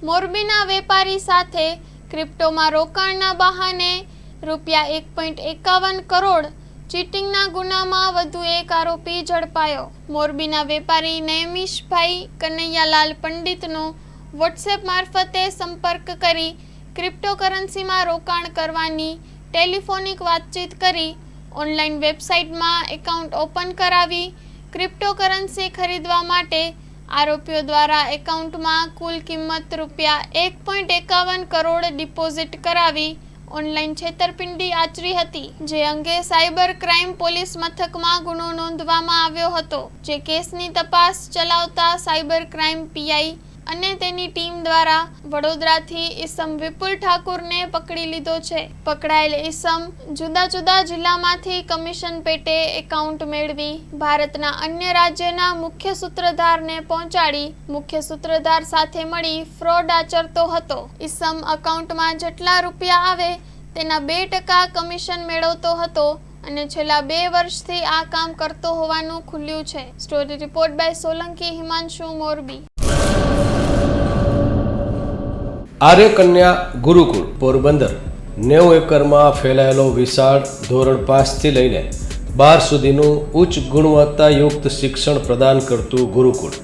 મોરબીના વેપારી સાથે ક્રિપ્ટોમાં રોકાણના બહાને ₹1.51 કરોડ ચીટિંગના ગુનામાં વધુ એક આરોપી ઝડપાયો। મોરબીના વેપારી નયમિશભાઈ કનૈયાલાલ પંડિતનો વોટ્સએપ મારફતે સંપર્ક કરી ક્રિપ્ટોકરન્સીમાં રોકાણ કરવાની ટેલિફોનિક વાતચીત કરી ઓનલાઈન વેબસાઇટમાં એકાઉન્ટ ઓપન કરાવી ક્રિપ્ટોકરન્સી ખરીદવા માટે આરોપીઓ દ્વારા એકાઉન્ટમાં કુલ કિંમત ₹1.51 કરોડ ડિપોઝિટ કરાવી ઓનલાઈન છેતરપિંડી આચરી હતી, જે અંગે સાયબર ક્રાઇમ પોલીસ મથકમાં ગુનો નોંધવામાં આવ્યો હતો, જે કેસની તપાસ ચલાવતા સાયબર ક્રાઇમ પીઆઈ અને તેની ટીમ દ્વારા વડોદરાથી ઈસમ વિપુલ ઠાકુરને પકડી લીધો છે। પકડાયેલ ઈસમ જુદા જુદા જિલ્લામાંથી કમિશન પેટે એકાઉન્ટ મેળવી ભારતના અન્ય રાજ્યના મુખ્ય સૂત્રધારને પહોંચાડી મુખ્ય સૂત્રધાર સાથે મળી ફ્રોડ આચરતો હતો। ઈસમ એકાઉન્ટમાં જેટલા રૂપિયા આવે તેના 2% કમિશન મેળવતો હતો અને છેલ્લા 2 વર્ષથી આ કામ કરતો હોવાનું ખુલ્યું છે। Story report by Solanki Himanshu, Morbi. Arya Kanya Gurukul Porbandar 90 એકરમાં ફેલાયેલો વિશાળ ધોરણ 5 થી લઈને 12 સુધીનું ઉચ્ચ ગુણવત્તાયુક્ત શિક્ષણ પ્રદાન કરતું ગુરુકુળ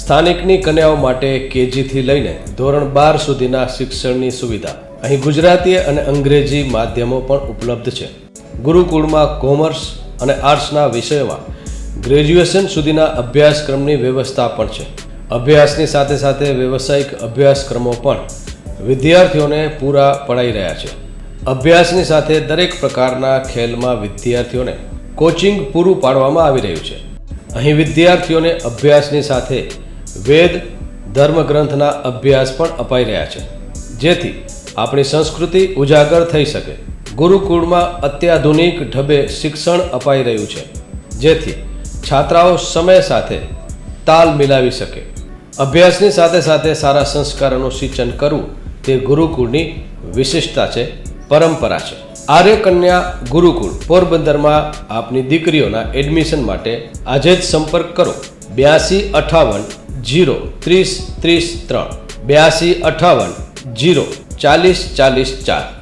સ્થાનિકની કન્યાઓ માટે કેજી થી લઈને ધોરણ 12 સુધીના શિક્ષણની સુવિધા। અહીં ગુજરાતી અને અંગ્રેજી માધ્યમો પણ ઉપલબ્ધ છે। ગુરુકુળમાં કોમર્સ અને આર્ટ્સના વિષયોમાં ગ્રેજ્યુએશન સુધીના અભ્યાસક્રમની વ્યવસ્થા પણ છે। અભ્યાસની સાથે સાથે વ્યવસાયિક અભ્યાસક્રમો પણ વિદ્યાર્થીઓને પૂરા પડાઈ રહ્યા છે। અભ્યાસની સાથે દરેક પ્રકારના ખેલમાં વિદ્યાર્થીઓને કોચિંગ પૂરું પાડવામાં આવી રહ્યું છે। અહીં વિદ્યાર્થીઓને અભ્યાસની સાથે વેદ ધર્મગ્રંથના અભ્યાસ પણ અપાઈ રહ્યા છે, જેથી આપણી સંસ્કૃતિ ઉજાગર થઈ શકે। ગુરુકુળમાં અત્યાધુનિક ઢબે શિક્ષણ અપાઈ રહ્યું છે, જેથી છાત્રાઓ સમય સાથે તાલ મિલાવી શકે। અભ્યાસની સાથે સાથે સારા સંસ્કારોનું સિંચન કરવું તે ગુરુકુળની વિશિષ્ટતા છે, પરંપરા છે। આર્ય કન્યા ગુરુકુળ પોરબંદરમાં આપની દીકરીઓના એડમિશન માટે આજે જ સંપર્ક કરો 8258 0 30 33 8258 0 40 40 4।